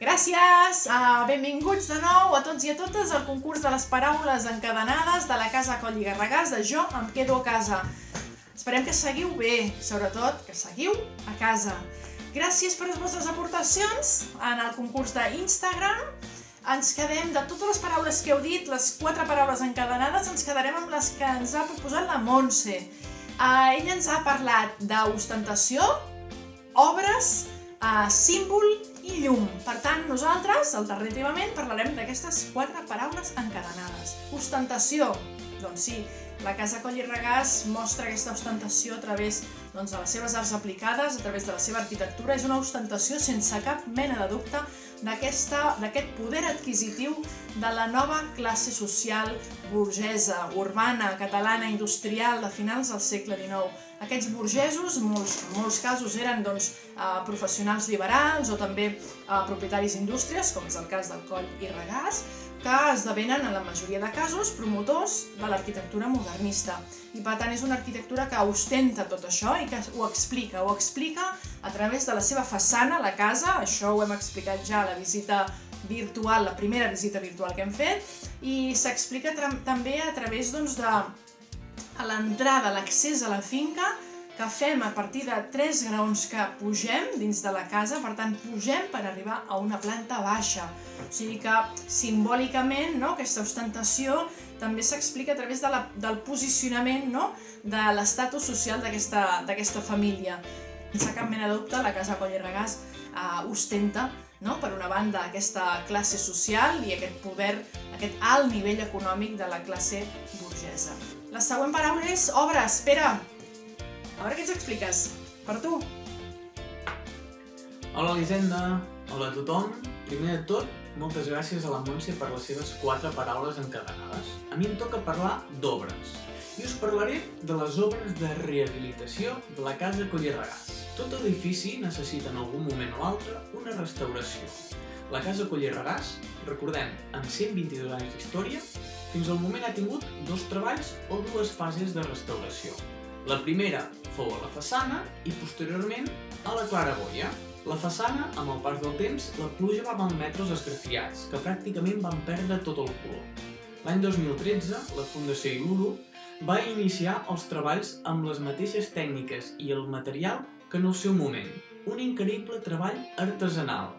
Gràcies! Benvinguts de nou a tots i a totes al concurs de les paraules encadenades de la Casa Coll i Garregàs de Jo em quedo a casa. Esperem que seguiu bé, sobretot que seguiu a casa. Gràcies per les vostres aportacions en el concurs d'Instagram. Ens quedem, de totes les paraules que heu dit, les 4 paraules encadenades, ens quedarem amb les que ens ha proposat la Montse. Ella ens ha parlat d'ostentació, obres, símbol i llum. Per tant, nosaltres, alternativament, parlarem d'aquestes 4 paraules encadenades. Ostentació, doncs sí, la Casa Coll i Regàs mostra aquesta ostentació a través de les seves arts aplicades, a través de la seva arquitectura. És una ostentació sense cap mena de dubte d'aquest poder adquisitiu de la nova classe social burgesa, urbana, catalana, industrial de finals del segle XIX. Aquests burgesos, en molts casos, eren professionals liberals o també propietaris d'indústries, com és el cas del Coll i Regàs, que esdevenen, en la majoria de casos, promotors de l'arquitectura modernista. I per tant és una arquitectura que ostenta tot això i que ho explica a través de la seva façana, la casa. Això ho hem explicat ja a la visita virtual, la primera visita virtual que hem fet, i s'explica també a través de l'entrada, l'accés a la finca, que fem a partir de 3 graons que pugem dins de la casa. Per tant, pugem per arribar a una planta baixa. O sigui que, simbòlicament, aquesta ostentació també s'explica a través del posicionament de l'estatus social d'aquesta família. Sense cap mena de dubte, la Casa Coll i Regàs ostenta, per una banda, aquesta classe social i aquest poder, aquest alt nivell econòmic de la classe burgesa. La següent paraula és obres. Pere, a veure què ens expliques. Per tu. Hola, Elisenda. Hola a tothom. Primer de tot, moltes gràcies a la Montse per les seves 4 paraules encadenades. A mi em toca parlar d'obres. I us parlaré de les obres de rehabilitació de la Casa Coll i Regàs. Tot edifici necessita en algun moment o altre una restauració. La Casa Coll i Regàs, recordem, amb 122 anys d'història, fins al moment ha tingut 2 treballs o 2 fases de restauració. La primera fou a la façana i posteriorment a la claraboia. La façana, amb el pas del temps, la pluja va malmetre els esgrafiats, que pràcticament van perdre tot el color. L'any 2013, la Fundació Iluro va iniciar els treballs amb les mateixes tècniques i el material que en el seu moment. Un increïble treball artesanal.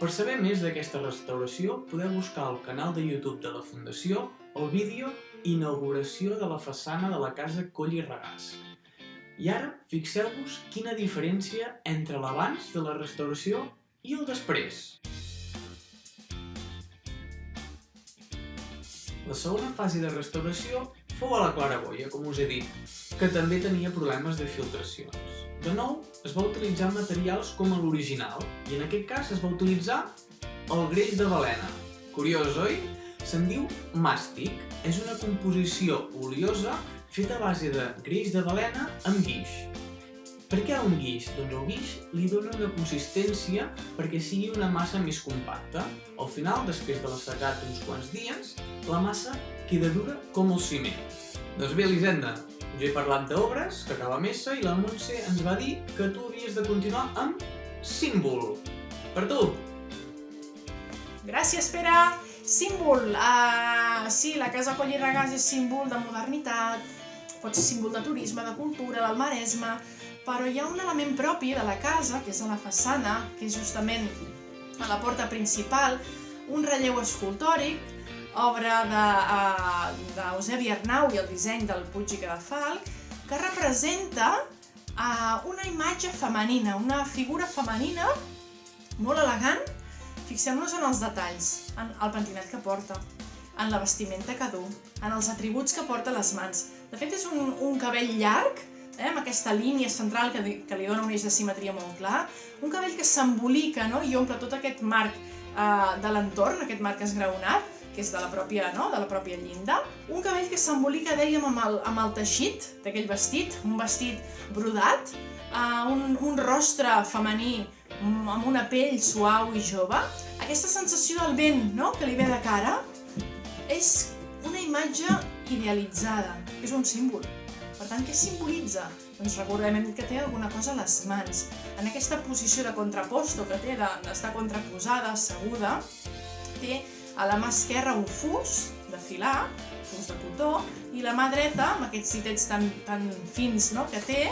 Per saber més d'aquesta restauració, podeu buscar al canal de YouTube de la Fundació el vídeo Inauguració de la façana de la Casa Coll i Regàs. I ara, fixeu-vos quina diferència entre l'abans de la restauració i el després. La segona fase de restauració fou a la claraboia, com us he dit, que també tenia problemes de filtracions. De nou, es va utilitzar materials com a l'original, i en aquest cas es va utilitzar el greix de balena. Curiós, oi? Se'n diu màstic. És una composició oliosa feta a base de greix de balena amb guix. Per què un guix? Doncs el guix li dona una consistència perquè sigui una massa més compacta. Al final, després de l'assecat d'uns quants dies, la massa queda dura com el ciment. Doncs bé, Elisenda, us he parlat d'obres, que acaba messa, i la Montse ens va dir que tu havies de continuar amb símbol. Per tu! Gràcies, Pere! Símbol. Sí, la Casa Coll i Regàs és símbol de modernitat, pot ser símbol de turisme, de cultura, del Maresme, però hi ha un element propi de la casa, que és a la façana, que és justament a la porta principal, un relleu escultòric, obra d'Eusebi Arnau i el disseny del Puig i Cadafalch, que representa una imatge femenina, una figura femenina molt elegant. Fixem-nos en els detalls, en el pentinat que porta, en la vestimenta que du, en els atributs que porta a les mans. De fet, és un cabell llarg, amb aquesta línia central que li dona un eix de simetria molt clar, un cabell que s'embolica i omple tot aquest marc de l'entorn, aquest marc esgraonat, que és de la pròpia llinda. Un cabell que s'embolica, dèiem, amb el teixit d'aquell vestit, un vestit brodat, un rostre femení amb una pell suau i jove. Aquesta sensació del vent que li ve de cara és una imatge idealitzada, és un símbol. Per tant, què simbolitza? Doncs recordem, hem dit que té alguna cosa a les mans. En aquesta posició de contraposto que té, d'estar contraposada, asseguda, té a la mà esquerra un fus de filar, fus de cotó, i la mà dreta, amb aquests ditets tan fins, no?, que té,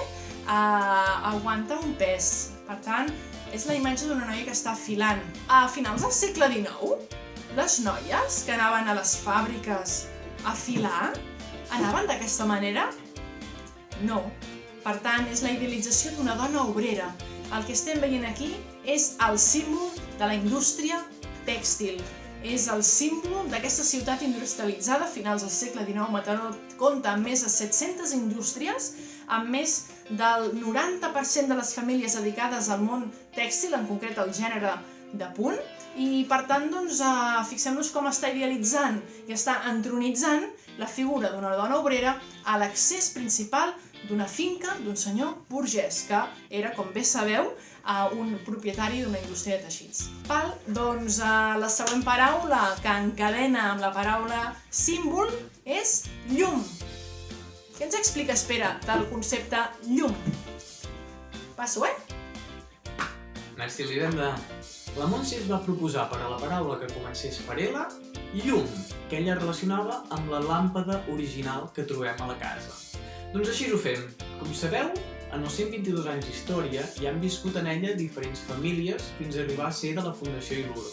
aguanta un pes. Per tant, és la imatge d'una noia que està filant. A finals del segle XIX, les noies que anaven a les fàbriques a filar anaven d'aquesta manera? No. Per tant, és la idealització d'una dona obrera. El que estem veient aquí és el símbol de la indústria tèxtil. És el símbol d'aquesta ciutat industrialitzada a finals del segle XIX. Mataró compta amb més de 700 indústries, amb més del 90% de les famílies dedicades al món tèxtil, en concret al gènere de punt, i per tant, doncs, fixem-nos com està idealitzant i està entronitzant la figura d'una dona obrera a l'accés principal d'una finca d'un senyor burgès, que era, com bé sabeu, un propietari d'una indústria de teixits. Val? Doncs la següent paraula que encadena amb la paraula símbol és llum. Què ens expliques, Pere, del concepte llum? Passo, Merci, Elisenda. La Montse es va proposar per a la paraula que comencés per L, llum, que ella relacionava amb la làmpada original que trobem a la casa. Doncs així ho fem. Com sabeu, en els 122 anys d'història hi han viscut en ella diferents famílies fins a arribar a ser de la Fundació Iluro.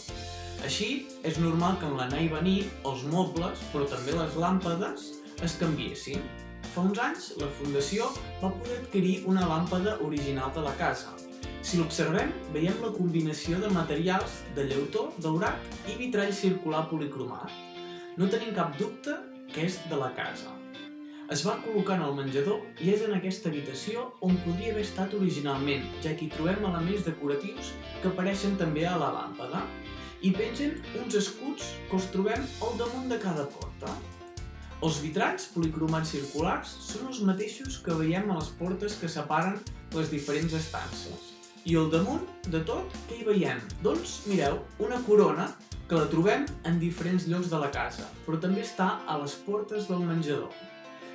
Així, és normal que en l'anar i venir els mobles, però també les làmpades, es canviessin. Fa uns anys, la Fundació va poder adquirir una làmpada original de la casa. Si l'observem, veiem la combinació de materials de llautó, daurat i vitrall circular policromat. No tenim cap dubte que és de la casa. Es va col·locar en el menjador i és en aquesta habitació on podria haver estat originalment, ja que hi trobem elements decoratius que apareixen també a la làmpada. Hi pengen uns escuts que els trobem al damunt de cada porta. Els vitralls policromats circulars són els mateixos que veiem a les portes que separen les diferents estances. I al damunt de tot, què hi veiem? Doncs, mireu, una corona que la trobem en diferents llocs de la casa, però també està a les portes del menjador.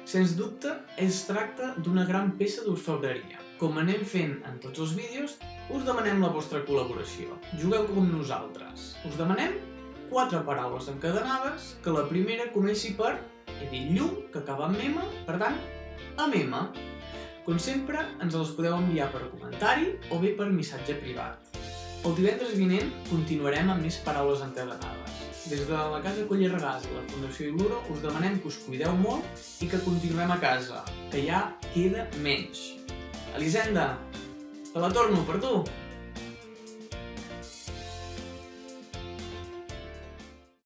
Sens dubte, es tracta d'una gran peça d'orfebreria. Com anem fent en tots els vídeos, us demanem la vostra col·laboració. Jugueu com nosaltres. Us demanem 4 paraules encadenades, que la primera comenci per, he dit llum, que acaba amb M, per tant, amb M. Com sempre, ens les podeu enviar per comentari o bé per missatge privat. El divendres vinent continuarem amb més paraules encadenades. Des de la Casa Coll i Regàs i la Fundació Iluro us demanem que us cuideu molt i que continuem a casa, que ja queda menys. Elisenda, te la torno per tu!